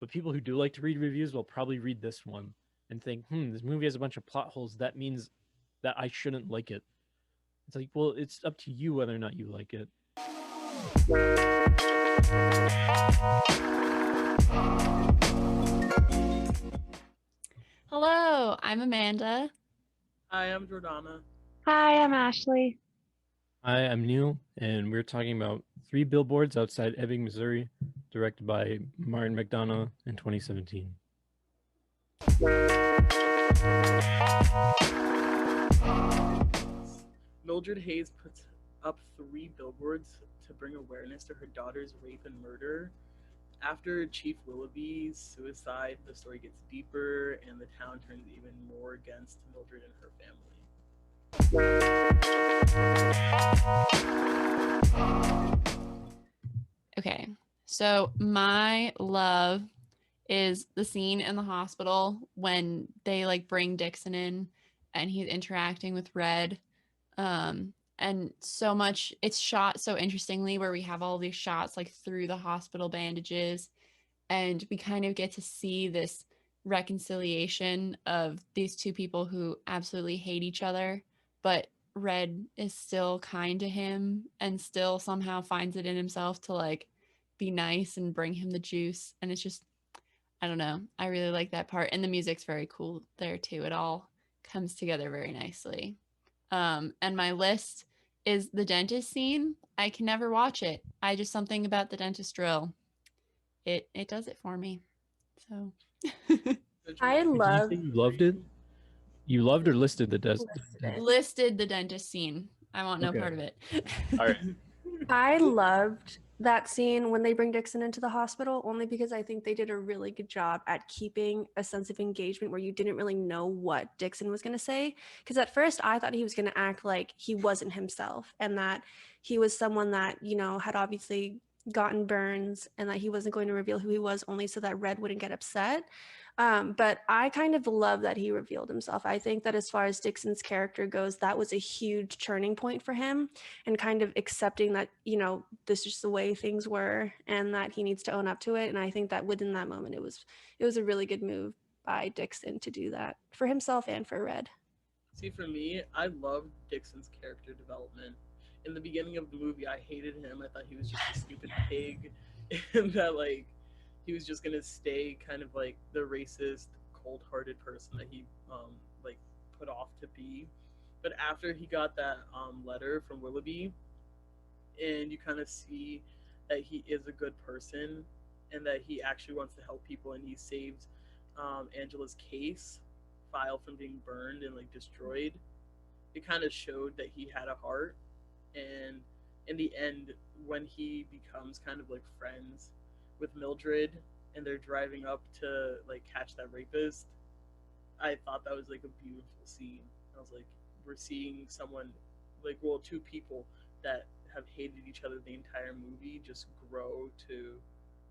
But people who do like to read reviews will probably read this one and think, this movie has a bunch of plot holes. That means that I shouldn't like it. It's like, well, it's up to you whether or not you like it. Hello, I'm Amanda. Hi, I'm Jordana. Hi, I'm Ashley. Hi, I'm Neil, and we're talking about Three Billboards Outside Ebbing, Missouri, directed by Martin McDonough in 2017. Mildred Hayes puts up 3 billboards to bring awareness to her daughter's rape and murder. After Chief Willoughby's suicide, the story gets deeper and the town turns even more against Mildred and her family. Okay, so my love is the scene in the hospital when they like bring Dixon in and he's interacting with Red. And so much, it's shot so interestingly where we have all these shots like through the hospital bandages, and we kind of get to see this reconciliation of these two people who absolutely hate each other, but Red is still kind to him and still somehow finds it in himself to like be nice and bring him the juice. And it's just, I don't know, I really like that part. And the music's very cool there too. It all comes together very nicely. And my list is the dentist scene. I can never watch it. I just, something about the dentist drill, it does it for me. So I Did you love say you loved it? You loved or listed the listed the dentist scene. I want no Okay. part of it. All right. I loved that scene when they bring Dixon into the hospital, only because I think they did a really good job at keeping a sense of engagement where you didn't really know what Dixon was going to say. Because at first I thought he was going to act like he wasn't himself and that he was someone that, you know, had obviously gotten burns and that he wasn't going to reveal who he was only so that Red wouldn't get upset. But I kind of love that he revealed himself. I think that as far as Dixon's character goes, that was a huge turning point for him, and kind of accepting that, you know, this is just the way things were and that he needs to own up to it. And I think that within that moment, it was a really good move by Dixon to do that for himself and for Red. See, for me, I loved Dixon's character development. In the beginning of the movie, I hated him. I thought he was just a stupid pig, and that like he was just gonna stay kind of like the racist, cold-hearted person that he like put off to be. But after he got that letter from Willoughby, and you kind of see that he is a good person, and that he actually wants to help people, and he saved Angela's case file from being burned and like destroyed. It kind of showed that he had a heart, and in the end, when he becomes kind of like friends with Mildred and they're driving up to like catch that rapist, I thought that was like a beautiful scene. I was like, we're seeing someone like, well, two people that have hated each other the entire movie just grow to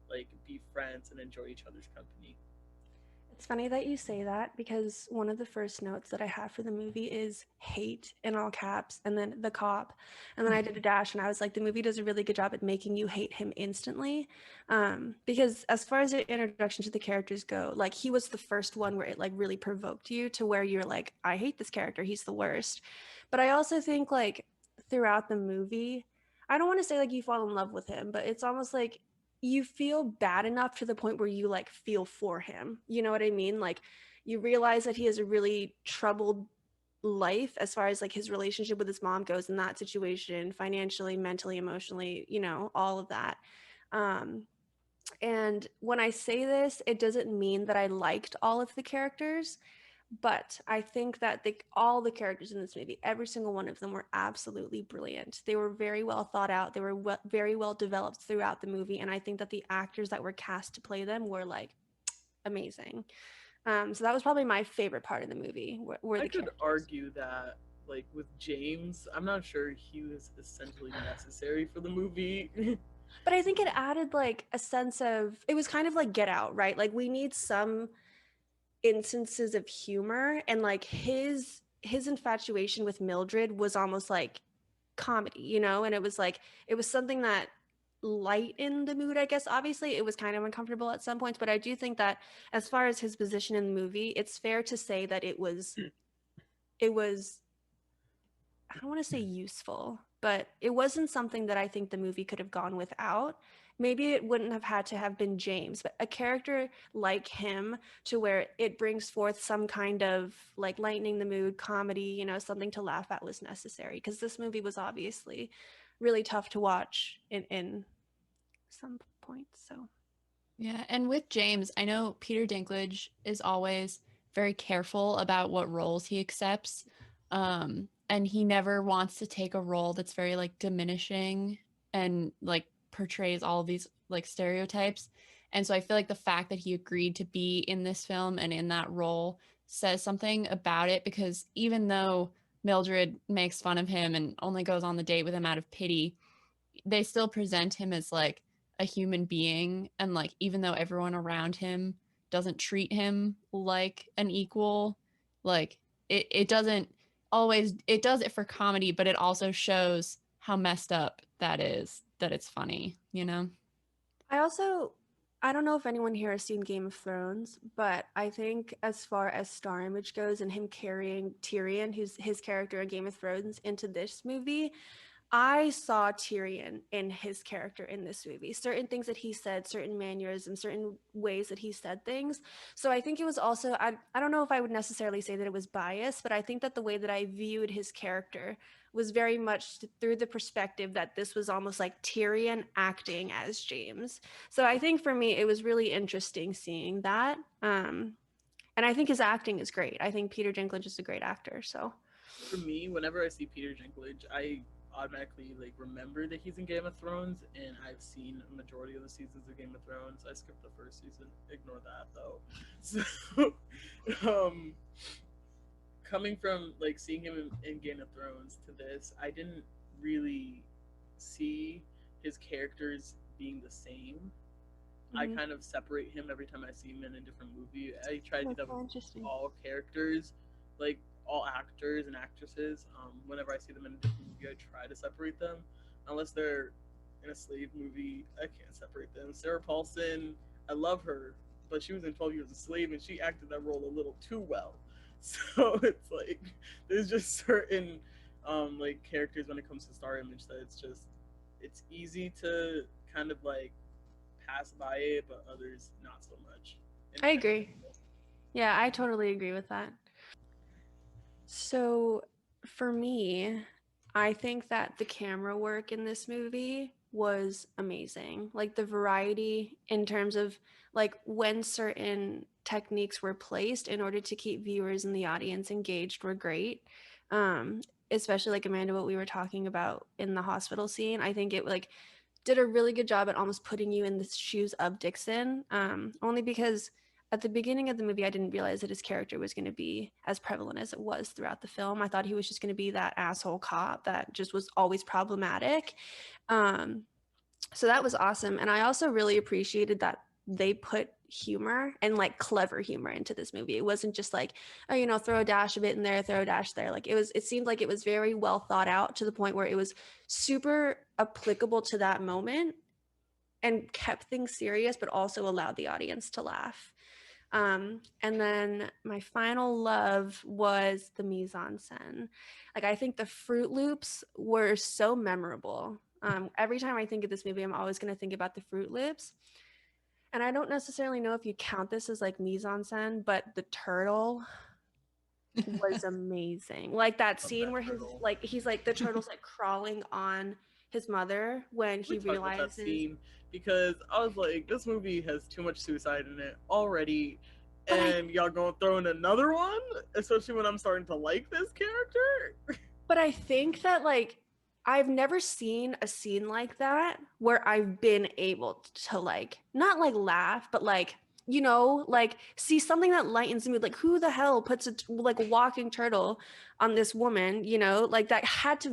like be friends and enjoy each other's company. It's funny that you say that because one of the first notes that I have for the movie is hate in all caps and then the cop. And then I did a dash and I was like, the movie does a really good job at making you hate him instantly. Because as far as the introduction to the characters go, like he was the first one where it like really provoked you to where you're like, I hate this character. He's the worst. But I also think like throughout the movie, I don't want to say like you fall in love with him, but it's almost like you feel bad enough to the point where you like feel for him. You know what I mean? Like you realize that he has a really troubled life as far as like his relationship with his mom goes in that situation, financially, mentally, emotionally, you know, all of that. Um, and when I say this, it doesn't mean that I liked all of the characters, but I think that all the characters in this movie, every single one of them were absolutely brilliant. They were very well thought out. They were very well developed throughout the movie. And I think that the actors that were cast to play them were like amazing. So that was probably my favorite part of the movie. Were I the could characters. argue that, like with James, I'm not sure he was essentially necessary for the movie. But I think it added like a sense of, it was kind of like Get Out, right? Like we need some instances of humor, and like his infatuation with Mildred was almost like comedy, you know, and it was like it was something that lighten the mood, I guess. Obviously, it was kind of uncomfortable at some points, but I do think that as far as his position in the movie, it's fair to say that it was I don't want to say useful, but it wasn't something that I think the movie could have gone without. Maybe it wouldn't have had to have been James, but a character like him to where it brings forth some kind of like lightening the mood, comedy, you know, something to laugh at was necessary because this movie was obviously really tough to watch in some points. So Yeah, and with James, I know Peter Dinklage is always very careful about what roles he accepts. And he never wants to take a role that's very like diminishing and like portrays all of these like stereotypes. And so I feel like the fact that he agreed to be in this film and in that role says something about it, because even though Mildred makes fun of him and only goes on the date with him out of pity, they still present him as like a human being, and like even though everyone around him doesn't treat him like an equal, like it doesn't always, it does it for comedy, but it also shows how messed up that is, that it's funny, you know. I don't know if anyone here has seen Game of Thrones, but I think as far as star image goes and him carrying Tyrion, who's his character in Game of Thrones, into this movie, I saw Tyrion in his character in this movie. Certain things that he said, certain mannerisms, certain ways that he said things. So I think it was also, I don't know if I would necessarily say that it was biased, but I think that the way that I viewed his character was very much through the perspective that this was almost like Tyrion acting as James. So I think for me, it was really interesting seeing that. And I think his acting is great. I think Peter Dinklage is a great actor. So For me, whenever I see Peter Dinklage, I automatically like remember that he's in Game of Thrones, and I've seen a majority of the seasons of Game of Thrones. I skipped the first season. Ignore that though. So, coming from like seeing him in Game of Thrones to this, I didn't really see his characters being the same. I kind of separate him every time I see him in a different movie. I try to do that with all characters, like all actors and actresses. Whenever I see them in a different movie, I try to separate them. Unless they're in a slave movie, I can't separate them. Sarah Paulson, I love her, but she was in 12 Years a Slave, and she acted that role a little too well. So it's like there's just certain like characters when it comes to star image that it's easy to kind of like pass by it, but others not so much. I agree. Yeah, I totally agree with that. So for me, I think that the camera work in this movie was amazing. Like the variety in terms of like when certain techniques were placed in order to keep viewers and the audience engaged were great. Especially like Amanda, what we were talking about in the hospital scene. I think it like did a really good job at almost putting you in the shoes of Dixon. Only because at the beginning of the movie, I didn't realize that his character was going to be as prevalent as it was throughout the film. I thought he was just going to be that asshole cop that just was always problematic. So that was awesome. And I also really appreciated that they put humor and like clever humor into this movie. It wasn't just like, oh, you know, throw a dash of it in there, throw a dash there. Like it seemed like it was very well thought out to the point where it was super applicable to that moment and kept things serious, but also allowed the audience to laugh. And then my final love was the mise-en-scène. Like I think the Fruit Loops were so memorable. Every time I think of this movie, I'm always going to think about the Fruit Loops. And I don't necessarily know if you count this as like mise-en-scène, but the turtle was amazing. Like that scene where he's like the turtle's like crawling on his mother when he realizes that scene, because I was like, this movie has too much suicide in it already, and y'all gonna throw in another one, especially when I'm starting to like this character. But I think that like I've never seen a scene like that where I've been able to like not like laugh, but like, you know, like see something that lightens the mood. Like who the hell puts a like a walking turtle on this woman, you know? Like that had to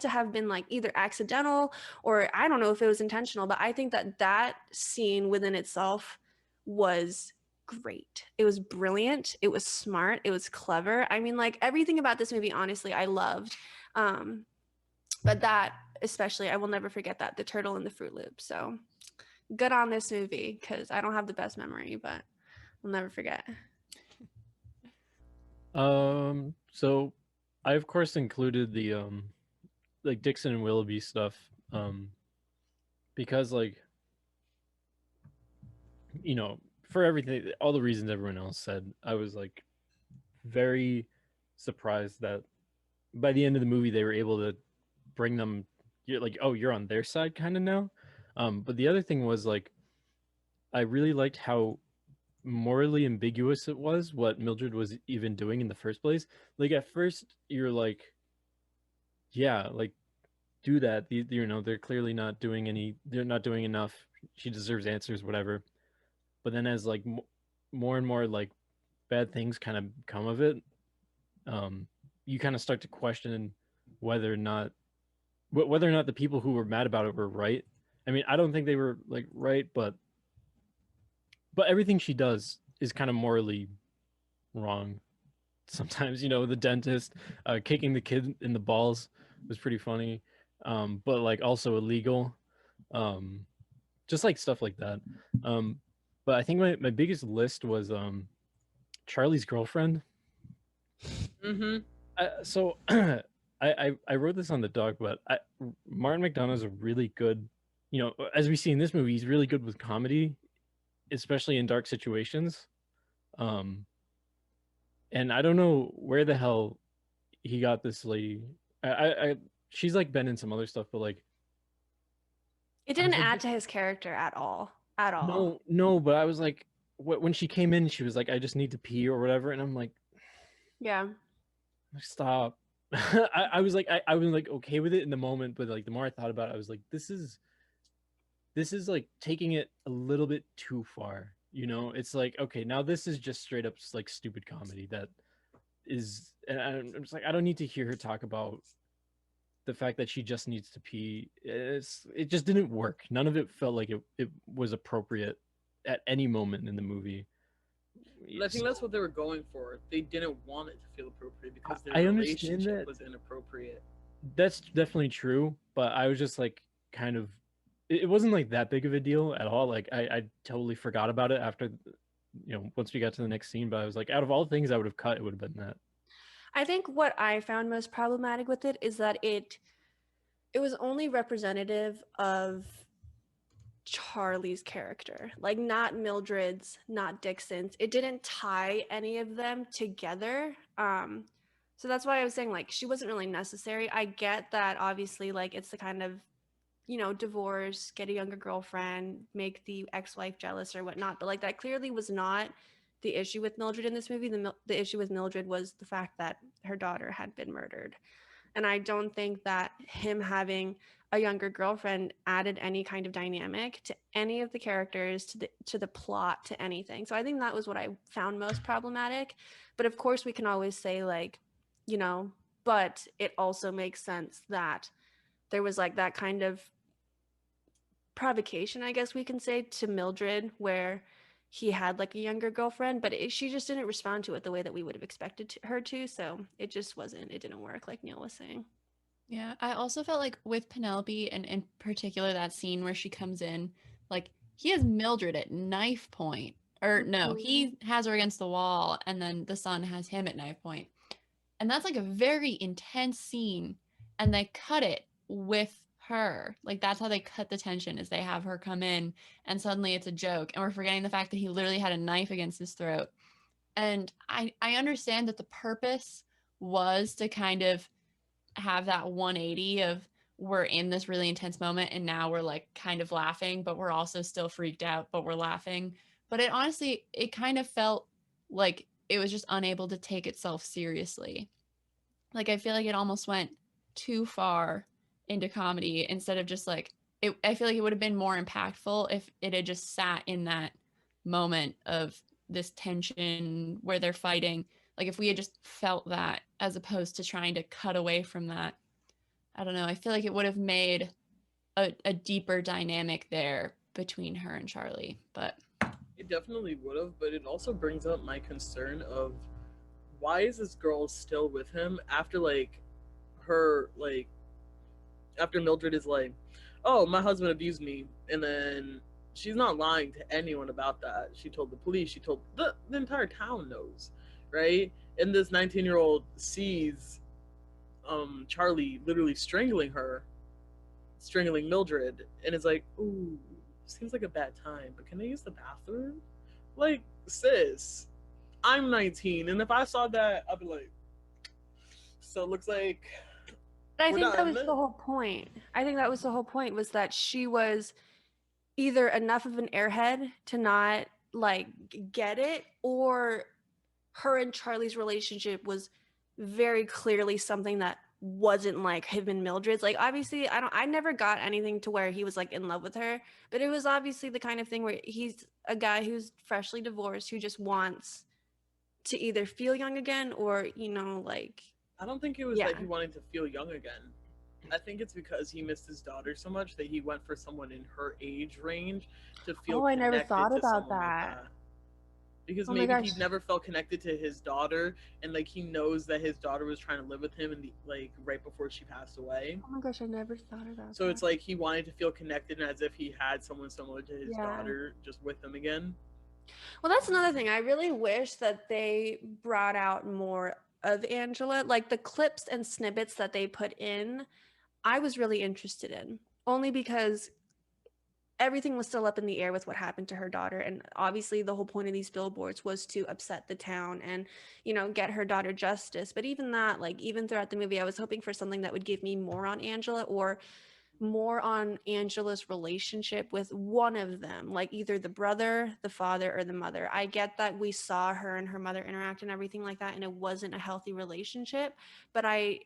have been like either accidental or I don't know if it was intentional, but I think that that scene within itself was great. It was brilliant. It was smart. It was clever. I mean, like everything about this movie, honestly, I loved. But that especially, I will never forget that, the turtle in the Fruit Loop. So good on this movie, because I don't have the best memory, but I'll never forget. So I of course included the like Dixon and Willoughby stuff, because like, you know, for everything, all the reasons everyone else said, I was like very surprised that by the end of the movie they were able to bring them, you're like, oh, you're on their side kind of now. But the other thing was like, I really liked how morally ambiguous it was what Mildred was even doing in the first place. Like at first you're like, yeah, like do that. You know, they're clearly not doing they're not doing enough. She deserves answers, whatever. But then as like more and more like bad things kind of come of it, you kind of start to question whether or not the people who were mad about it were right. I mean, I don't think they were like right, but everything she does is kind of morally wrong. Sometimes, you know, the dentist kicking the kid in the balls was pretty funny, but like also illegal, just like stuff like that. But I think my biggest list was Charlie's girlfriend. Mm-hmm. So I wrote this on the doc, but Martin McDonagh's a really good, you know, as we see in this movie, he's really good with comedy, especially in dark situations. And I don't know where the hell he got this lady. She's like been in some other stuff, but like It didn't add to his character at all. At all. No, but I was like, when she came in, she was like, I just need to pee or whatever, and I'm like, Yeah. stop. I was like, I was like okay with it in the moment, but like the more I thought about it, I was like, this is like taking it a little bit too far. You know, it's like, okay, now this is just straight up like stupid comedy that is, and I'm just like, I don't need to hear her talk about the fact that she just needs to pee. It just didn't work. None of it felt like it was appropriate at any moment in the movie. But I think that's what they were going for. They didn't want it to feel appropriate because their I understand relationship that. was inappropriate. That's definitely true, but I was just like kind of, it wasn't like that big of a deal at all. Like I totally forgot about it after, you know, once we got to the next scene, but I was like, out of all things I would have cut, it would have been that. I think what I found most problematic with it is that it was only representative of Charlie's character, like not Mildred's, not Dixon's. It didn't tie any of them together. So that's why I was saying like she wasn't really necessary. I get that obviously like it's the kind of, you know, divorce, get a younger girlfriend, make the ex-wife jealous or whatnot, but like that clearly was not the issue with Mildred in this movie. The issue with Mildred was the fact that her daughter had been murdered. And I don't think that him having a younger girlfriend added any kind of dynamic to any of the characters, to the plot, to anything. So I think that was what I found most problematic. But of course we can always say like, you know, but it also makes sense that there was like that kind of provocation, I guess we can say, to Mildred where he had like a younger girlfriend, but she just didn't respond to it the way that we would have expected her to. So it just wasn't, it didn't work, like Neil was saying. Yeah, I also felt like with Penelope, and in particular that scene where she comes in, like he has Mildred at knife point. Or no, he has her against the wall, and then the son has him at knife point. And that's like a very intense scene, and they cut it with her. Like that's how they cut the tension, is they have her come in and suddenly it's a joke, and we're forgetting the fact that he literally had a knife against his throat. And I understand that the purpose was to kind of have that 180 of we're in this really intense moment and now we're like kind of laughing, but we're also still freaked out, but we're laughing. But it honestly, it kind of felt like it was just unable to take itself seriously. Like I feel like it almost went too far into comedy instead of just like it. I feel like it would have been more impactful if it had just sat in that moment of this tension where they're fighting. Like if we had just felt that as opposed to trying to cut away from that. I don't know. I feel like it would have made a deeper dynamic there between her and Charlie. But it definitely would have, but it also brings up my concern of why is this girl still with him after like her like after Mildred is like, "Oh, my husband abused me," and then she's not lying to anyone about that. She told the police. She told the entire town knows, right? And this 19-year-old sees Charlie literally strangling Mildred, and is like, "Ooh, seems like a bad time, but can I use the bathroom?" Like, sis, I'm 19, and if I saw that, I'd be like, "So it looks like But I we're think that done." was the whole point. I think that was the whole point, was that she was either enough of an airhead to not like get it, or her and Charlie's relationship was very clearly something that wasn't like him and Mildred's. Like, obviously, I never got anything to where he was like in love with her, but it was obviously the kind of thing where he's a guy who's freshly divorced who just wants to either feel young again, or, like, I don't think it was yeah. that he wanted to feel young again. I think it's because he missed his daughter so much that he went for someone in her age range to feel Oh, I never connected thought to about someone like that. that. Because Oh my maybe gosh. he never felt connected to his daughter, and like he knows that his daughter was trying to live with him, and like right before she passed away. Oh my gosh, I never thought about So that. it's like he wanted to feel connected, and as if he had someone similar to his Yeah. daughter just with him again. Well, that's another thing. I really wish that they brought out more of Angela. Like, the clips and snippets that they put in, I was really interested in, only because everything was still up in the air with what happened to her daughter. And obviously, the whole point of these billboards was to upset the town and, get her daughter justice. But even that, like, even throughout the movie, I was hoping for something that would give me more on Angela, or more on Angela's relationship with one of them, like either the brother, the father, or the mother. I get that we saw her and her mother interact and everything like that, and it wasn't a healthy relationship, but I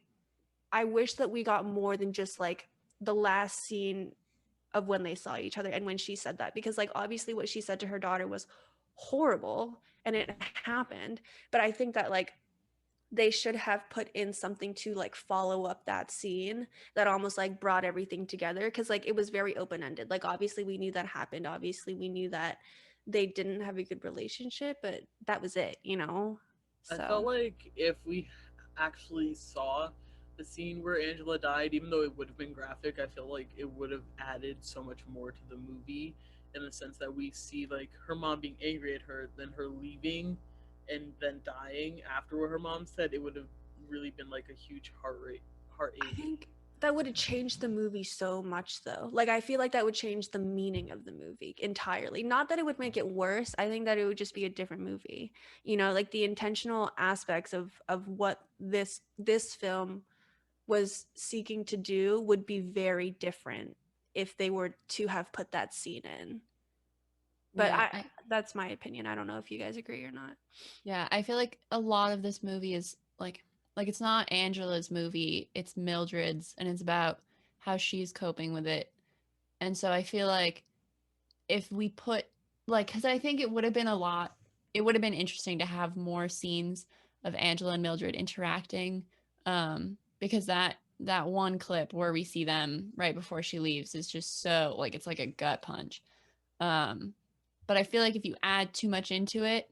wish that we got more than just like the last scene of when they saw each other and when she said that, because like obviously what she said to her daughter was horrible and it happened, but I think that like they should have put in something to like follow up that scene that almost like brought everything together, because like it was very open-ended. Like, obviously we knew that happened, obviously we knew that they didn't have a good relationship, but that was it. I felt So like if we actually saw the scene where Angela died, even though it would have been graphic, I feel like it would have added so much more to the movie, in the sense that we see like her mom being angry at her, then her leaving, and then dying after what her mom said. It would have really been like a huge I heartache. think that would have changed the movie so much, though. Like, I feel like that would change the meaning of the movie entirely. Not that it would make it worse. I think that it would just be a different movie. Like the intentional aspects of what this film was seeking to do would be very different if they were to have put that scene in. But Yeah, that's my opinion. I don't know if you guys agree or not. yeah, I feel like a lot of this movie is like it's not Angela's movie, it's Mildred's, and it's about how she's coping with it. And so I feel like if we put because I think it would have been interesting to have more scenes of Angela and Mildred interacting, because that one clip where we see them right before she leaves is just so like it's like a gut punch. um but I feel like if you add too much into it,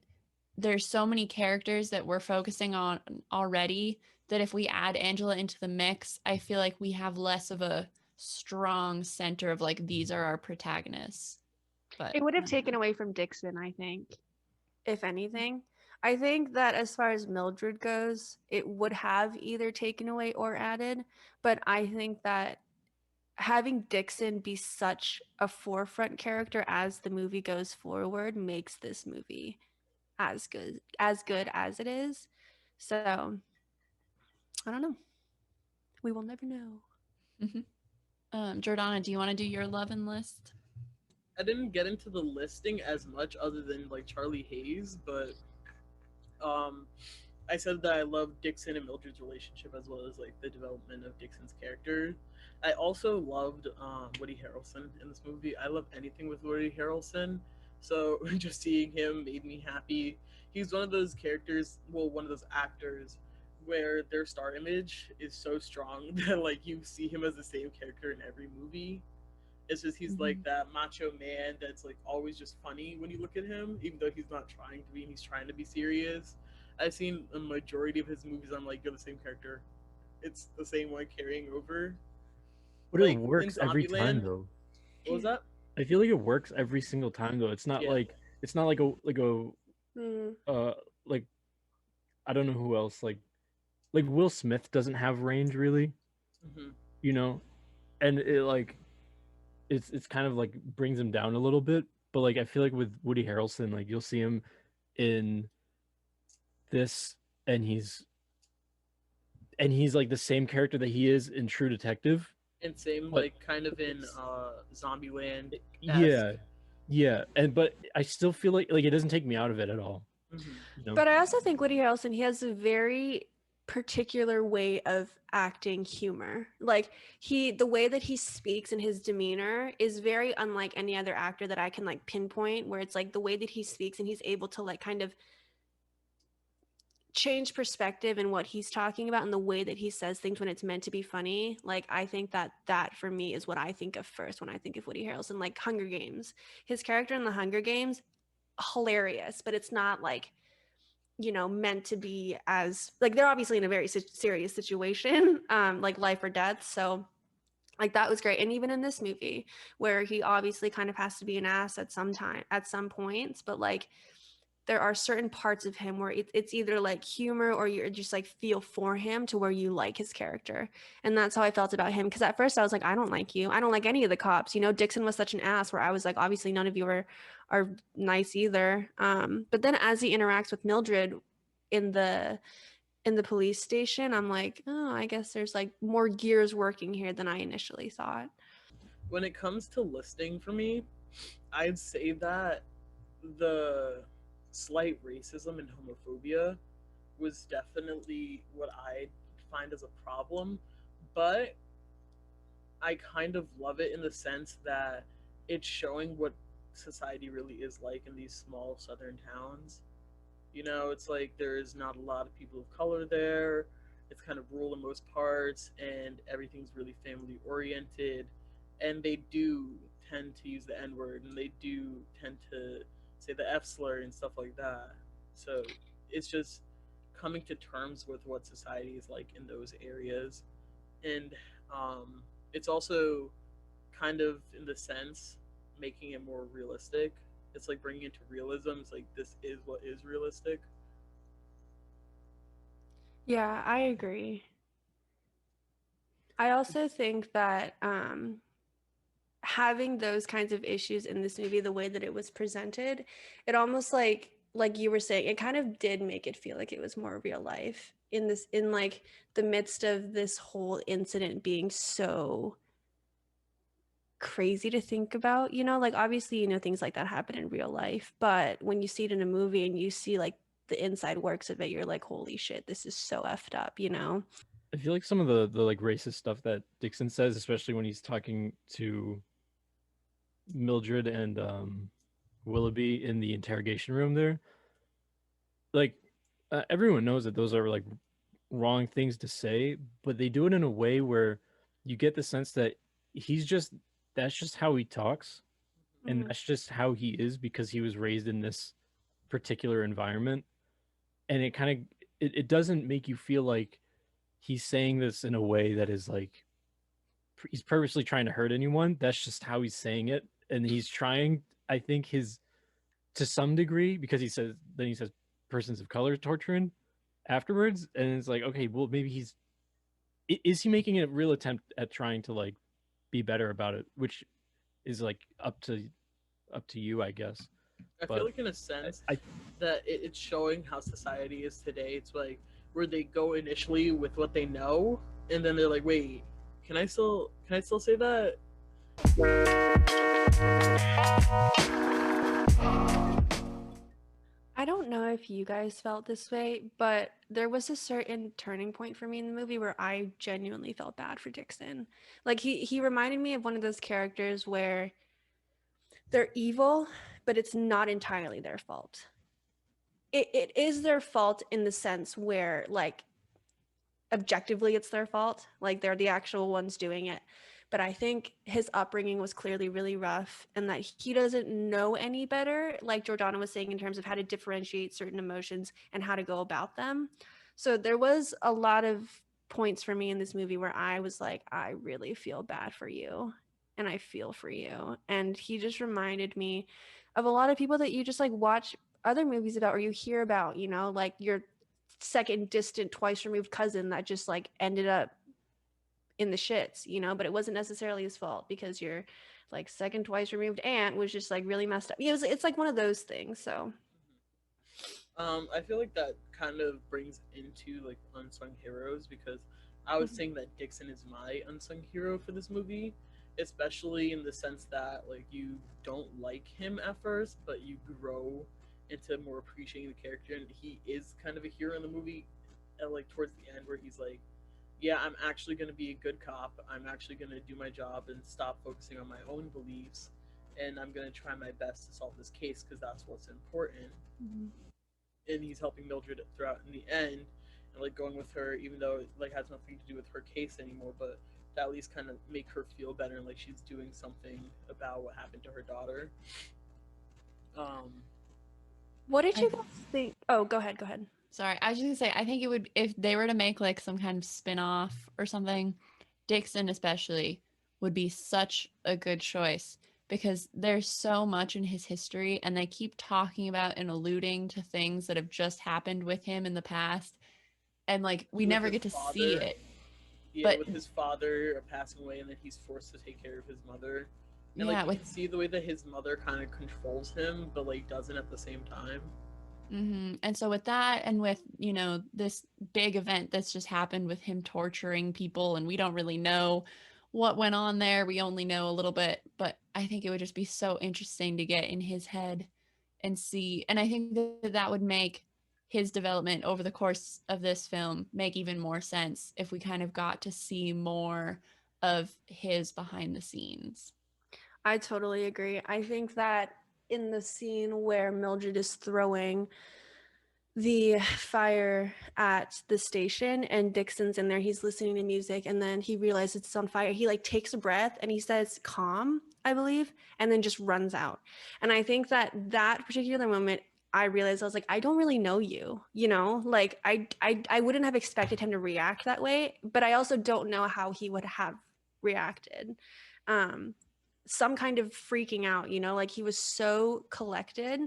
there's so many characters that we're focusing on already, that if we add Angela into the mix, I feel like we have less of a strong center of like these are our protagonists. But It would have taken away from Dixon, I think, if anything. I think that as far as Mildred goes, it would have either taken away or added. But I think that having Dixon be such a forefront character as the movie goes forward makes this movie as good as it is. So I don't know. We will never know. Jordana, do you want to do your love and list? I didn't get into the listing as much, other than like Charlie Hayes, but um I said that I love Dixon and Mildred's relationship, as well as like the development of Dixon's character. I also loved Woody Harrelson in this movie. I love anything with Woody Harrelson, so just seeing him made me happy. He's one of those characters, well, one of those actors where their star image is so strong that like you see him as the same character in every movie. It's just he's like that macho man that's like always just funny when you look at him, even though he's not trying to be, and he's trying to be serious. I've seen a majority of his movies. I'm like, you're the same character. It's the same one carrying over. But it Like in works every time Zombieland, though. what was that? I feel like it works every single time though. Yeah. It's not like a Mm. like I don't know who else like Will Smith doesn't have range really, Hmm. you know, and it like it's kind of like brings him down a little bit. But like I feel like with Woody Harrelson, like you'll see him in this, and he's like the same character that he is in True Detective. And same But like kind of in Zombieland esque. yeah, yeah, and but I still feel like it doesn't take me out of it at all. Hmm. You know, But I also think Woody Harrelson, he has a very particular way of acting humor. Like the way that he speaks and his demeanor is very unlike any other actor that I can like pinpoint, where it's like the way that he speaks and he's able to like kind of change perspective in what he's talking about and the way that he says things when it's meant to be funny. Like I think that for me is what I think of first when I think of Woody Harrelson. Like Hunger Games, his character in the Hunger Games, hilarious, but it's not like, you know, meant to be as like they're obviously in a very serious situation, like life or death. So like that was great. And even in this movie where he obviously kind of has to be an ass at some time at some points, but like there are certain parts of him where it's either like humor or you're just like feel for him to where you like his character. And that's how I felt about him, because at first I was like, I don't like you, I don't like any of the cops, you know. Dixon was such an ass where I was like, obviously none of you are nice either. But then as he interacts with Mildred in the police station, I'm like, oh, I guess there's like more gears working here than I initially thought. When it comes to listing for me, I'd say that the slight racism and homophobia was definitely what I find as a problem, but I kind of love it in the sense that it's showing what society really is like in these small southern towns. You know, it's like there's not a lot of people of color there. It's kind of rural in most parts, and everything's really family oriented. And they do tend to use the N word, and they do tend to say the F slur and stuff like that. So it's just coming to terms with what society is like in those areas. And it's also kind of, in the sense, making it more realistic. It's like bringing it to realism. It's like this is what is realistic. Yeah, I agree. I also think that having those kinds of issues in this movie, the way that it was presented, it almost like you were saying, it kind of did make it feel like it was more real life in this, in like the midst of this whole incident being so crazy to think about, you know. Like obviously, you know, things like that happen in real life, but when you see it in a movie and you see like the inside works of it, you're like, holy shit, this is so effed up, you know. I feel like some of the like racist stuff that Dixon says, especially when he's talking to Mildred and Willoughby in the interrogation room there, like everyone knows that those are like wrong things to say, but they do it in a way where you get the sense that he's just that's just how he talks, and Mhm. that's just how he is because he was raised in this particular environment. And it kind of it doesn't make you feel like he's saying this in a way that is like he's purposely trying to hurt anyone. That's just how he's saying it, and he's trying, I think, his to some degree, because he says persons of color torturing afterwards, and it's like, okay, well, maybe is he making a real attempt at trying to like be better about it, which is like up to you, I guess. I feel But like, in a sense, I that it's showing how society is today. It's like where they go initially with what they know, and then they're like, "Wait, can I still say that?" I don't know if you guys felt this way, but there was a certain turning point for me in the movie where I genuinely felt bad for Dixon. Like he reminded me of one of those characters where they're evil, but it's not entirely their fault. It is their fault in the sense where like objectively it's their fault, like they're the actual ones doing it. But I think his upbringing was clearly really rough and that he doesn't know any better, like Jordana was saying, in terms of how to differentiate certain emotions and how to go about them. So there was a lot of points for me in this movie where I was like, I really feel bad for you and I feel for you. And he just reminded me of a lot of people that you just like watch other movies about or you hear about, you know, like your second distant twice removed cousin that just like ended up in the shits, you know, but it wasn't necessarily his fault because your like second twice removed aunt was just like really messed up. It's like one of those things. So I feel like that kind of brings into like unsung heroes because I was saying that Dixon is my unsung hero for this movie, especially in the sense that like you don't like him at first, but you grow into more appreciating the character, and he is kind of a hero in the movie, like towards the end where he's like, yeah, I'm actually going to be a good cop. I'm actually going to do my job and stop focusing on my own beliefs, and I'm going to try my best to solve this case because that's what's important. And he's helping Mildred throughout in the end, and like going with her, even though it like has nothing to do with her case anymore, but to at least kind of make her feel better and like she's doing something about what happened to her daughter. what did you guys think? Oh, go ahead. Sorry, I was just gonna say, I think it would, if they were to make like some kind of spin-off or something, Dixon especially would be such a good choice because there's so much in his history and they keep talking about and alluding to things that have just happened with him in the past. And like we With never his get to father. see it. Yeah, But with his father passing away, and then he's forced to take care of his mother. And yeah, like you with can see the way that his mother kind of controls him, but like doesn't at the same time. And so with that and with, you know, this big event that's just happened with him torturing people and we don't really know what went on there. We only know a little bit, but I think it would just be so interesting to get in his head and see. And I think that that would make his development over the course of this film make even more sense if we kind of got to see more of his behind the scenes. I totally agree. I think that in the scene where Mildred is throwing the fire at the station and Dixon's in there, he's listening to music and then he realizes it's on fire. He like takes a breath and he says calm, I believe, and then just runs out. And I think that that particular moment I realized I was like, I don't really know you, you know, like I wouldn't have expected him to react that way, but I also don't know how he would have reacted. Some kind of freaking out, you know, like he was so collected.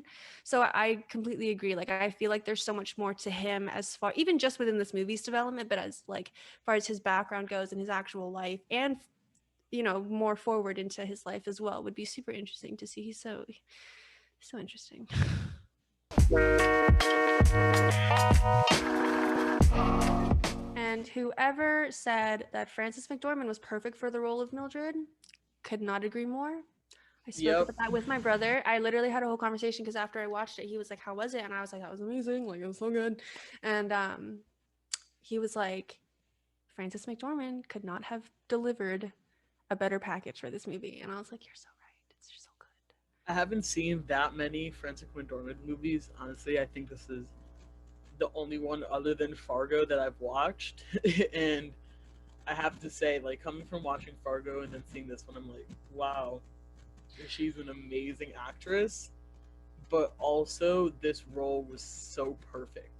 So I completely agree. Like I feel like there's so much more to him as far, even just within this movie's development, but as like far as his background goes and his actual life and, you know, more forward into his life as well would be super interesting to see. He's so interesting. And whoever said that Frances McDormand was perfect for the role of Mildred, could not agree more. I spoke about that with my brother. I literally had a whole conversation because after I watched it, he was like, "How was it?" And I was like, "That was amazing. Like, it was so good." And he was like, "Frances McDormand could not have delivered a better package for this movie." And I was like, "You're so right. It's just so good." I haven't seen that many Frances McDormand movies. Honestly, I think this is the only one other than Fargo that I've watched, and I have to say, like, coming from watching Fargo and then seeing this one, I'm like, wow, she's an amazing actress, but also this role was so perfect.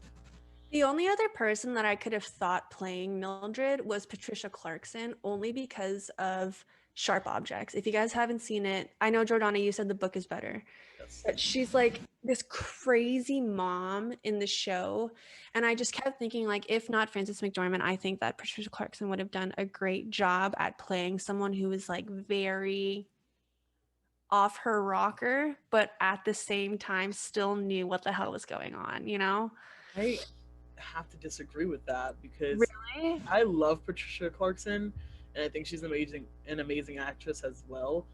The only other person that I could have thought playing Mildred was Patricia Clarkson, only because of Sharp Objects. If you guys haven't seen it, I know, Jordana, you said the book is better. Yes. But she's like this crazy mom in the show. And I just kept thinking, like, if not Frances McDormand, I think that Patricia Clarkson would have done a great job at playing someone who is like very off her rocker, but at the same time still knew what the hell was going on, you know? I have to disagree with that because Really? I love Patricia Clarkson, and I think she's an amazing actress as well.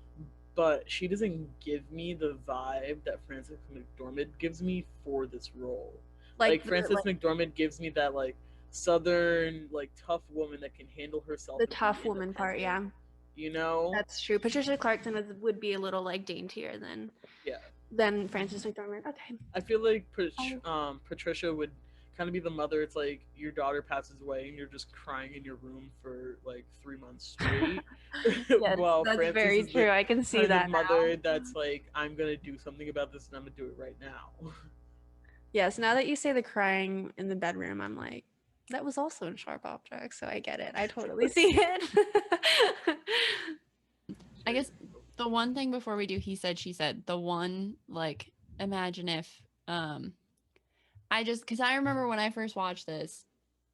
But she doesn't give me the vibe that Frances McDormand gives me for this role. Like Frances McDormand gives me that like southern, like tough woman that can handle herself. The tough woman part, yeah. You know? That's true. Patricia Clarkson would be a little like daintier than Frances McDormand. Okay. I feel like Patricia would kind of be the mother. It's like your daughter passes away and you're just crying in your room for like 3 months straight. Yes, well, that's Frances very is true. I can see that mother now. that's like, I'm gonna do something about this and I'm gonna do it right now. Yes, now that you say the crying in the bedroom, I'm like, That was also in Sharp Objects, so I get it. I totally see it. I guess the one thing before we do he said, she said, the one, like, imagine if, because I remember when I first watched this,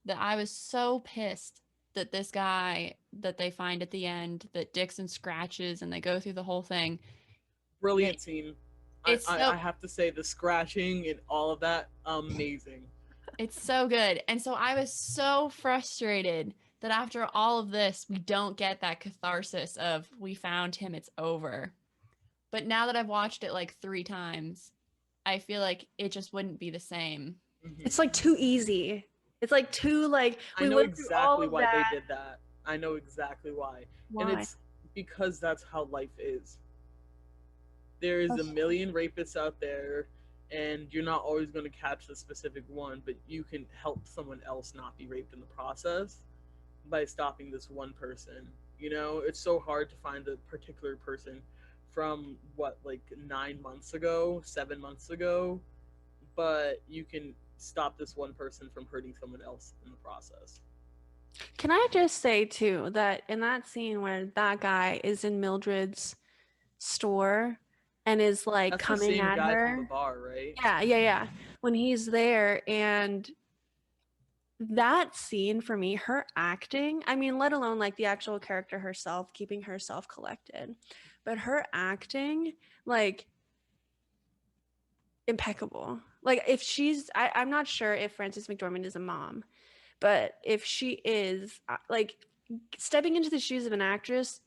that I was so pissed that this guy that they find at the end, that Dixon scratches and they go through the whole thing. Brilliant scene. I It's have to say, the scratching and all of that, amazing. It's so good. And so I was so frustrated that after all of this, we don't get that catharsis of we found him, it's over. But now that I've watched it like 3 times, I feel like it just wouldn't be the same. It's like too easy. It's like too like I know exactly why they did that. I know exactly why. Why? And it's because that's how life is. There is a million rapists out there, and you're not always going to catch the specific one, but you can help someone else not be raped in the process by stopping this one person. You know, it's so hard to find a particular person from what, like 9 months ago, 7 months ago, but you can stop this one person from hurting someone else in the process. Can I just say too that in that scene where that guy is in Mildred's store and is like That's coming the same at guy her from the bar, right? yeah when he's there, and that scene for me, her acting, I mean, let alone like the actual character herself keeping herself collected, but her acting, like, impeccable. Like, if she's I'm not sure if Frances McDormand is a mom, but if she is, like, stepping into the shoes of an actress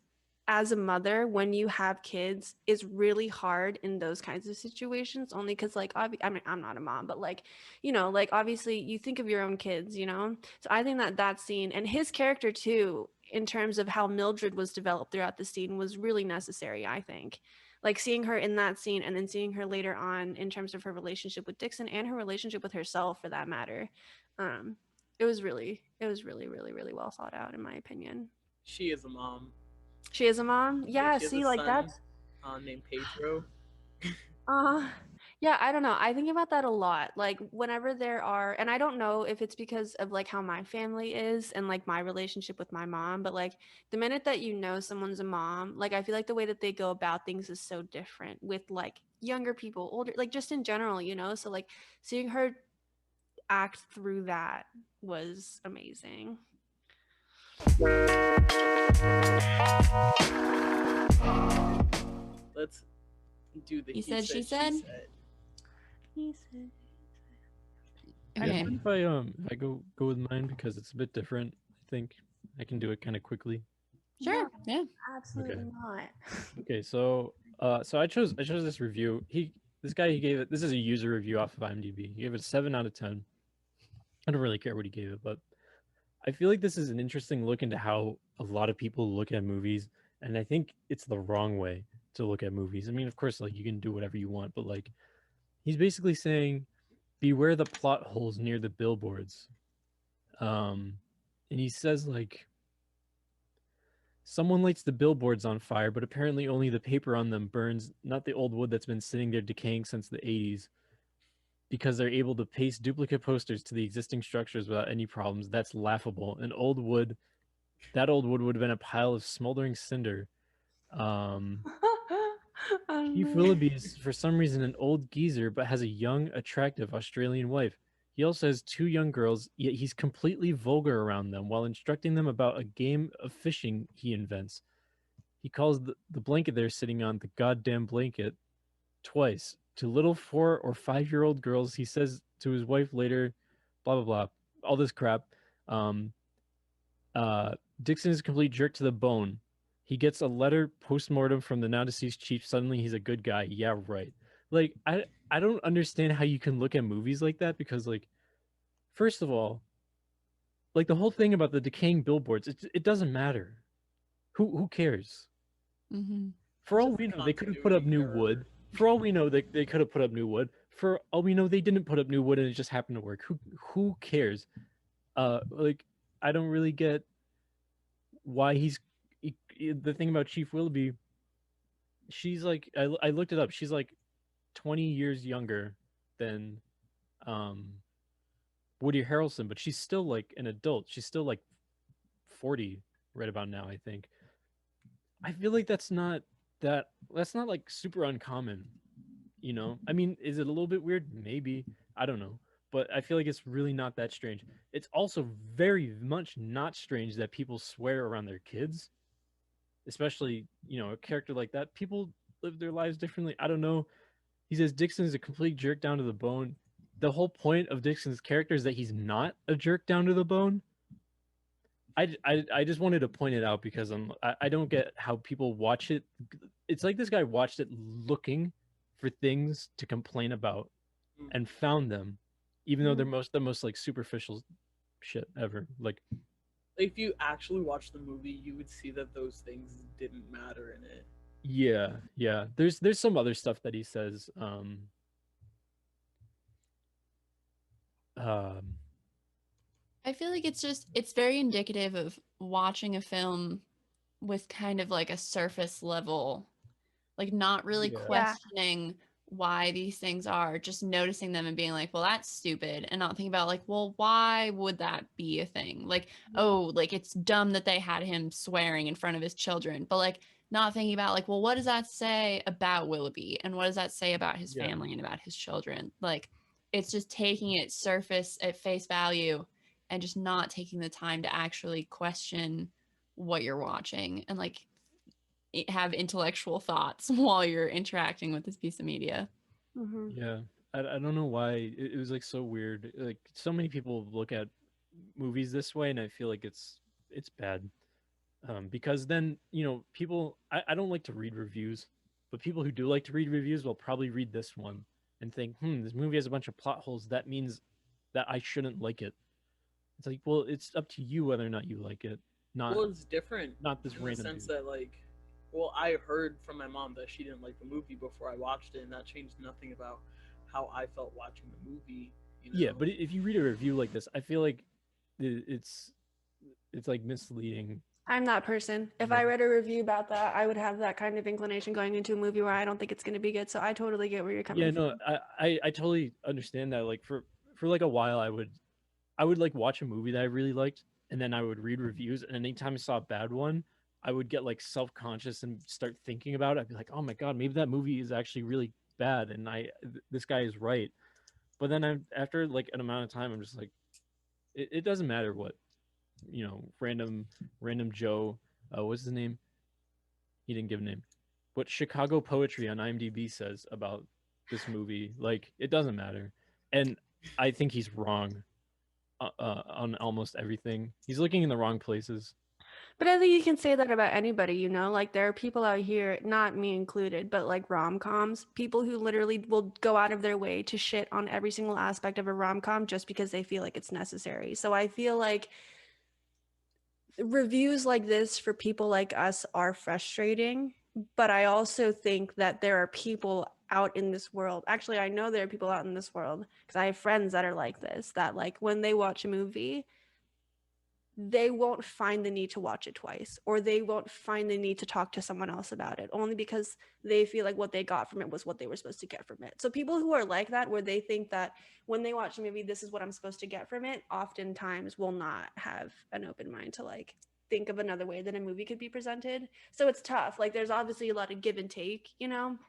as a mother when you have kids is really hard in those kinds of situations, only because, like, I mean, I'm not a mom, but, like, you know, like, obviously you think of your own kids, you know? So I think that scene and his character too, in terms of how Mildred was developed throughout the scene, was really necessary, I think. Like, seeing her in that scene and then seeing her later on in terms of her relationship with Dixon and her relationship with herself, for that matter, it was really, really well thought out, in my opinion. She is a mom. She is a mom? Yeah, She has see, a like, son, that's named Pedro. yeah, I don't know. I think about that a lot. Like, whenever there are, and I don't know if it's because of like how my family is and like my relationship with my mom, but like the minute that you know someone's a mom, like I feel like the way that they go about things is so different with like younger people, older, like just in general, you know? So like seeing her act through that was amazing. Let's do the He said, she said. He said. Okay. Yeah, if I go with mine because it's a bit different, I think I can do it kind of quickly. Sure. Yeah. Absolutely not. Okay, so I chose this review. This gave it. This is a user review off of IMDb. He gave it a 7 out of 10. I don't really care what he gave it, but I feel like this is an interesting look into how a lot of people look at movies, and I think it's the wrong way to look at movies. I mean, of course, like you can do whatever you want, but like he's basically saying, beware the plot holes near the billboards. And he says like, someone lights the billboards on fire, but apparently only the paper on them burns, not the old wood that's been sitting there decaying since the 80s. Because they're able to paste duplicate posters to the existing structures without any problems. That's laughable. That old wood would have been a pile of smoldering cinder. Keith Willoughby is, for some reason, an old geezer, but has a young, attractive Australian wife. He also has 2 young girls, yet he's completely vulgar around them while instructing them about a game of fishing he invents. He calls the blanket they're sitting on the goddamn blanket twice. To little 4 or 5-year-old girls, he says to his wife later, blah, blah, blah, all this crap. Dixon is a complete jerk to the bone. He gets a letter post-mortem from the now-deceased chief. Suddenly he's a good guy. Yeah, right. Like, I don't understand how you can look at movies like that because, like, first of all, like the whole thing about the decaying billboards, it doesn't matter. Who cares? Mm-hmm. For all we know, they could have put up new wood. For all we know, they could have put up new wood. For all we know, they didn't put up new wood and it just happened to work. Who cares? Like, I don't really get why the thing about Chief Willoughby. She's like, I looked it up. She's like 20 years younger than Woody Harrelson, but she's still like an adult. She's still like 40 right about now, I think. I feel like that's not like super uncommon, you know? I mean, is it a little bit weird? Maybe. I don't know. But I feel like it's really not that strange. It's also very much not strange that people swear around their kids, especially, you know, a character like that. People live their lives differently. I don't know. He says Dixon is a complete jerk down to the bone. The whole point of Dixon's character is that he's not a jerk down to the bone. I just wanted to point it out because I don't get how people watch it. It's like this guy watched it looking for things to complain about Mm. and found them, even though they're Mhm. the most like superficial shit ever. Like If you actually watch the movie, you would see that those things didn't matter in it. yeah. There's some other stuff that he says. Um I feel like it's very indicative of watching a film with kind of like a surface level, like not really yeah. Yeah. questioning why these things are, just noticing them and being like, well, that's stupid, and not thinking about like, well, why would that be a thing? Like, oh, like it's dumb that they had him swearing in front of his children, but like not thinking about like, well, what does that say about Willoughby and what does that say about his Yeah. family and about his children? Like, it's just taking it surface at face value and just not taking the time to actually question what you're watching and like have intellectual thoughts while you're interacting with this piece of media. Mhm. Yeah. I don't know why it was like so weird. Like so many people look at movies this way and I feel like it's bad. Because then, you know, people I don't like to read reviews, but people who do like to read reviews will probably read this one and think, this movie has a bunch of plot holes. That means that I shouldn't like it. It's like, well, it's up to you whether or not you like it, not Well, it's different this in the random sense dude. that, like, well, I heard from my mom that she didn't like the movie before I watched it, and that changed nothing about how I felt watching the movie. You Yeah, know, but if you read a review like this, I feel like it's like misleading. I'm that person. If Yeah. I read a review about that, I would have that kind of inclination going into a movie where I don't think it's going to be good. So I totally get where you're Yeah, coming no, from. I totally understand that. Like for like a while, I would like watch a movie that I really liked, and then I would read reviews, and anytime I saw a bad one, I would get like self conscious and start thinking about it. I'd be like, oh my god, maybe that movie is actually really bad, and this guy is right. But then after like an amount of time, I'm just like, it doesn't matter what you know, random Joe, what's his name? He didn't give a name. What Chicago Poetry on IMDb says about this movie, like it doesn't matter, and I think he's wrong on almost everything. He's looking in the wrong places. But I think you can say that about anybody, you know? Like there are people out here, not me included, but like rom-coms, people who literally will go out of their way to shit on every single aspect of a rom-com just because they feel like it's necessary. So I feel like reviews like this for people like us are frustrating, but I also think that there are people out in this world. Actually, I know there are people out in this world because I have friends that are like this, that like when they watch a movie, they won't find the need to watch it twice, or they won't find the need to talk to someone else about it, only because they feel like what they got from it was what they were supposed to get from it. So people who are like that, where they think that when they watch a movie, this is what I'm supposed to get from it, oftentimes will not have an open mind to like think of another way that a movie could be presented. So it's tough. Like there's obviously a lot of give and take, you know?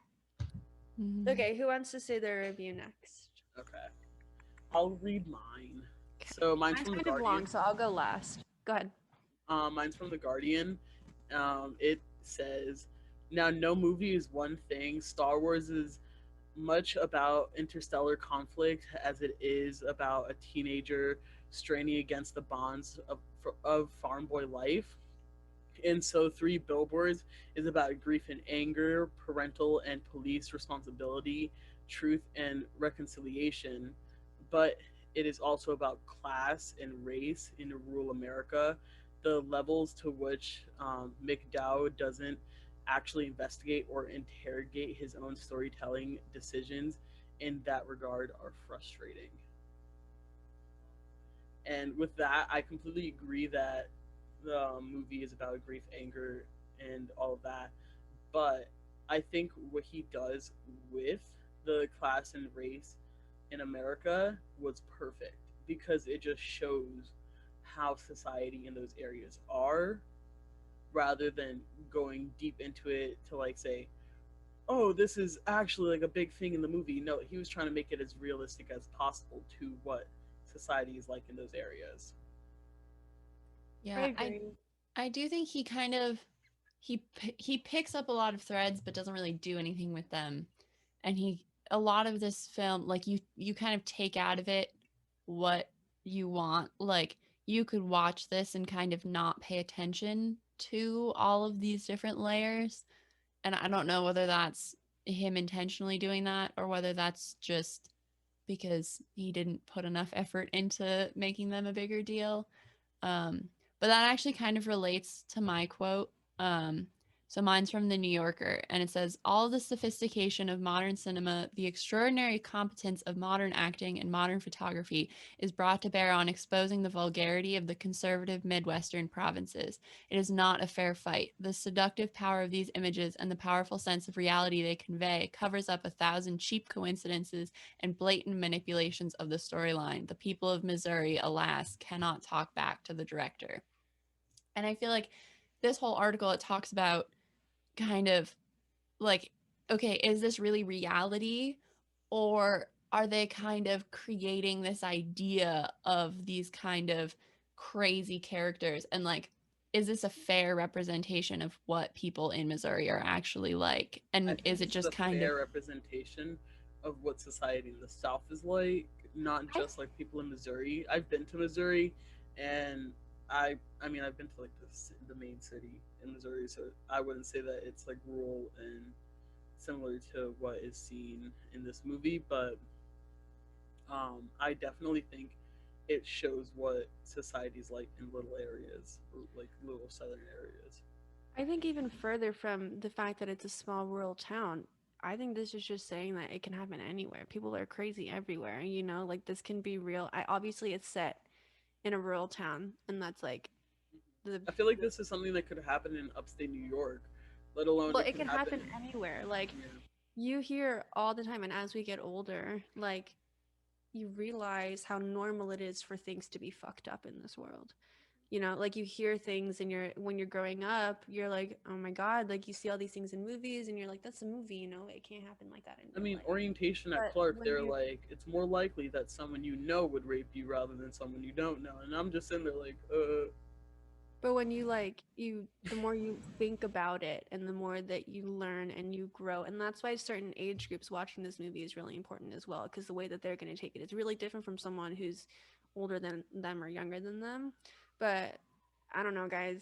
Mhm. Okay, who wants to say their review next? okay, I'll read mine. Okay. So mine's Mine's from the kind of long, Guardian. so I'll go last. Go ahead. Mine's from the Guardian. It says, "Now, no movie is one thing. Star Wars is much about interstellar conflict as it is about a teenager straining against the bonds of farm boy life. And so, Three Billboards is about grief and anger, parental and police responsibility, truth and reconciliation. But it is also about class and race in rural America. The levels to which McDowell doesn't actually investigate or interrogate his own storytelling decisions in that regard are frustrating." And with that, I completely agree that the movie is about grief, anger, and all of that. But I think what he does with the class and race in America was perfect because it just shows how society in those areas are, rather than going deep into it to like say, oh, this is actually like a big thing in the movie. No, he was trying to make it as realistic as possible to what society is like in those areas. I Yeah, agree. I do think he kind of he picks up a lot of threads but doesn't really do anything with them. And he a lot of this film, like you kind of take out of it what you want. Like you could watch this and kind of not pay attention to all of these different layers. And I don't know whether that's him intentionally doing that or whether that's just because he didn't put enough effort into making them a bigger deal. Um, but that actually kind of relates to my quote. So mine's from the New Yorker, and it says, all the sophistication of modern cinema, the extraordinary competence of modern acting and modern photography is brought to bear on exposing the vulgarity of the conservative Midwestern provinces. It is not a fair fight. The seductive power of these images and the powerful sense of reality they convey covers up 1,000 cheap coincidences and blatant manipulations of the storyline. The people of Missouri, alas, cannot talk back to the director. And I feel like this whole article, it talks about kind of like, okay, is this really reality? Or are they kind of creating this idea of these kind of crazy characters? And like, is this a fair representation of what people in Missouri are actually like? I And think is it this is just a kind of, fair representation of what society in the South is like, not I, just like people in Missouri. I've been to Missouri, and I mean I've been to like the main city in Missouri, so I wouldn't say that it's like rural and similar to what is seen in this movie, but I definitely think it shows what society's like in little areas, like little southern areas. I think even further from the fact that it's a small rural town, I think this is just saying that it can happen anywhere. People are crazy everywhere, you know, like this can be real. I obviously it's set in a rural town, and that's like the, I feel like the this is something that could happen in upstate New York, let alone well, it it could can happen. happen anywhere. Like Yeah. you hear all the time, and as we get older, like you realize how normal it is for things to be fucked up in this world. You know, like you hear things and you're when you're growing up, you're like, oh my God, like you see all these things in movies and you're like, that's a movie, you know, it can't happen like that in I real mean, life. orientation at But Clark, when they're you like, it's more likely that someone you know would rape you rather than someone you don't know. And I'm just sitting there like, but when you like you the more you think about it and the more that you learn and you grow, and that's why certain age groups watching this movie is really important as well, because the way that they're going to take it is really different from someone who's older than them or younger than them. But I don't know, guys.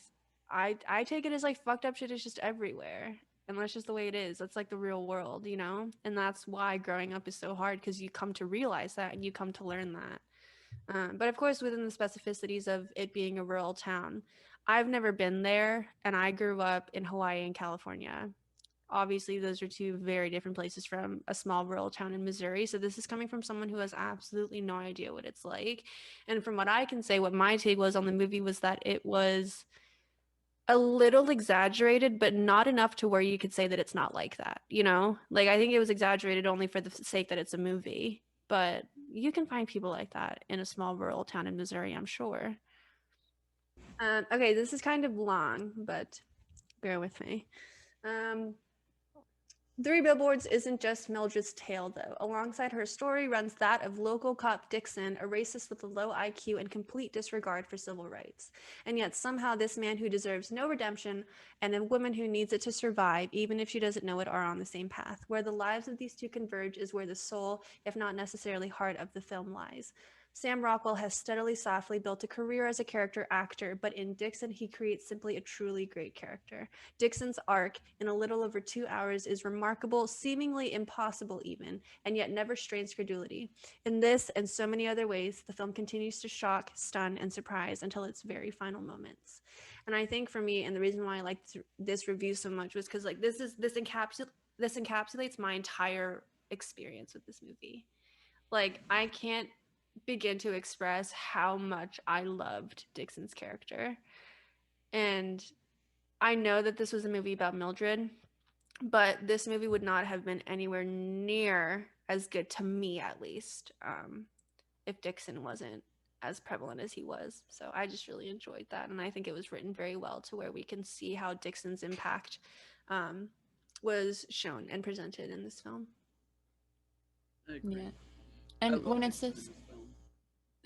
I take it as like fucked up shit is just everywhere. And that's just the way it is. That's like the real world, you know? And that's why growing up is so hard, because you come to realize that and you come to learn that. But of course, within the specificities of it being a rural town, I've never been there, and I grew up in Hawaii and California. Obviously, those are two very different places from a small rural town in Missouri. So, this is coming from someone who has absolutely no idea what it's like. And from what I can say, what my take was on the movie was that it was a little exaggerated, but not enough to where you could say that it's not like that, you know? Like, I think it was exaggerated only for the sake that it's a movie, but you can find people like that in a small rural town in Missouri, I'm sure. Okay, this is kind of long, but bear with me. Um, Three Billboards isn't just Mildred's tale, though. Alongside her story runs that of local cop Dixon, a racist with a low IQ and complete disregard for civil rights. And yet, somehow, this man who deserves no redemption and a woman who needs it to survive, even if she doesn't know it, are on the same path. Where the lives of these two converge is where the soul, if not necessarily heart, of the film lies. Sam Rockwell has steadily, softly built a career as a character actor, but in Dixon, he creates simply a truly great character. Dixon's arc, in a little over 2 hours, is remarkable, seemingly impossible even, and yet never strains credulity. In this and so many other ways, the film continues to shock, stun, and surprise until its very final moments. And I think for me, and the reason why I liked this review so much was because like this encapsulates my entire experience with this movie. Like I can't begin to express how much I loved Dixon's character. And I know that this was a movie about Mildred, but this movie would not have been anywhere near as good to me, at least, if Dixon wasn't as prevalent as he was. So I just really enjoyed that, and I think it was written very well to where we can see how Dixon's impact was shown and presented in this film. I agree. Yeah. I And love when it Dixon in says, this film.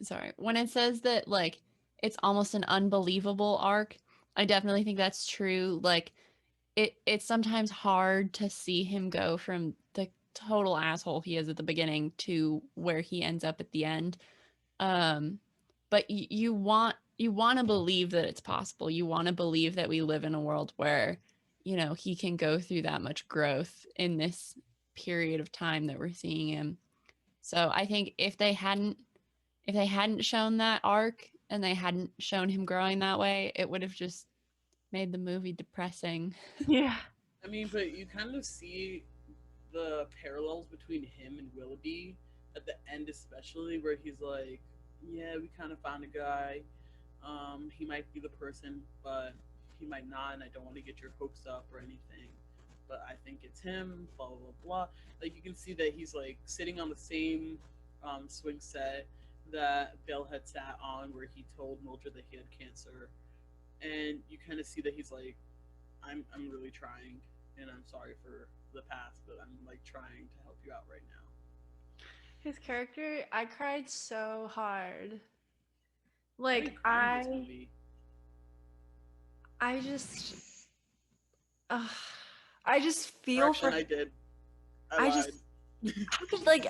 sorry, when it says that like it's almost an unbelievable arc, I definitely think that's true. Like it's sometimes hard to see him go from the total asshole he is at the beginning to where he ends up at the end. But you want to believe that it's possible. You want to believe that we live in a world where, you know, he can go through that much growth in this period of time that we're seeing him. So I think if they hadn't shown that arc and they hadn't shown him growing that way, it would have just made the movie depressing. Yeah. I mean, but you kind of see the parallels between him and Willoughby at the end, especially where he's like, "Yeah, we kind of found a guy. He might be the person, but he might not, and I don't want to get your hopes up or anything. But I think it's him." Blah blah blah. Blah. Like you can see that he's like sitting on the same swing set that Bill had sat on, where he told Mildred that he had cancer, and you kind of see that he's like, I'm really trying, and I'm sorry for the past, but I'm like trying to help you out right now. His character, I cried so hard. I Like didn't cry in this movie. I just I just feel Correction, for I did. I I just- lied.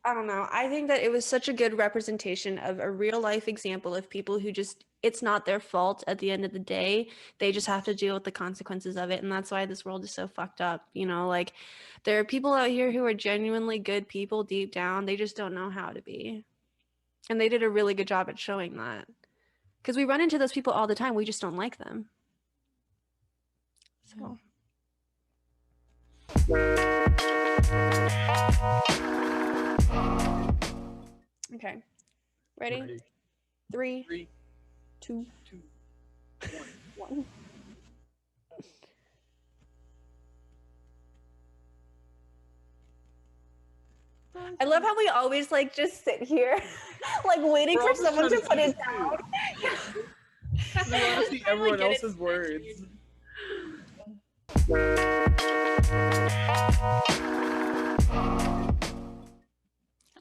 I don't know. I think that it was such a good representation of a real life example of people who just, it's not their fault at the end of the day. They just have to deal with the consequences of it. And that's why this world is so fucked up. You know, like there are people out here who are genuinely good people deep down. They just don't know how to be. And they did a really good job at showing that. Because we run into those people all the time. We just don't like them. So. Okay. Ready? 3, 3, 2, 2, 1. 1. I love how we always like just sit here, like waiting We're for always someone to trying to put it see down. We want to see everyone else's words.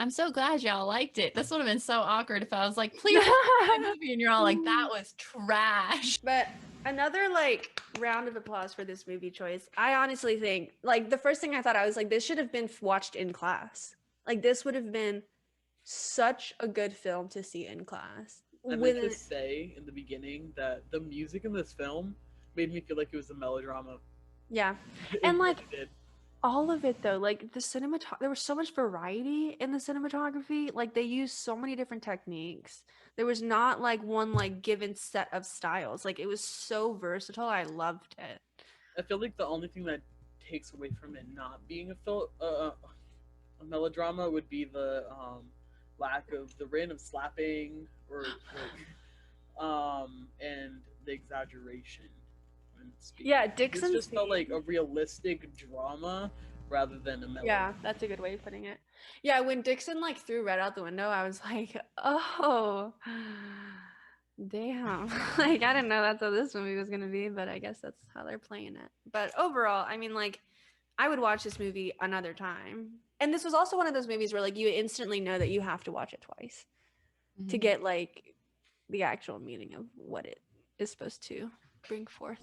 I'm so glad y'all liked it. This would have been so awkward if I was like, please watch my movie, and you're all like, that was trash. But another like round of applause for this movie choice. I honestly think like the first thing I thought, I was like, this should have been watched in class. Like this would have been such a good film to see in class. I meant to say in the beginning that the music in this film made me feel like it was a melodrama. Yeah. It And really like did. all of it though, like the there was so much variety in the cinematography. Like they used so many different techniques. There was not like one like given set of styles. Like it was so versatile. I loved it. I feel like the only thing that takes away from it not being a melodrama would be the lack of the random slapping or like, and the exaggeration. when speaking. Yeah, This Dixon's just felt like a realistic drama rather than a melodrama. Yeah, that's a good way of putting it. Yeah, when Dixon like threw Red out the window, I was like, oh, damn. Like, I didn't know that's how this movie was going to be, but I guess that's how they're playing it. But overall, I mean, like, I would watch this movie another time. And this was also one of those movies where like you instantly know that you have to watch it twice to get like the actual meaning of what it is supposed to bring forth.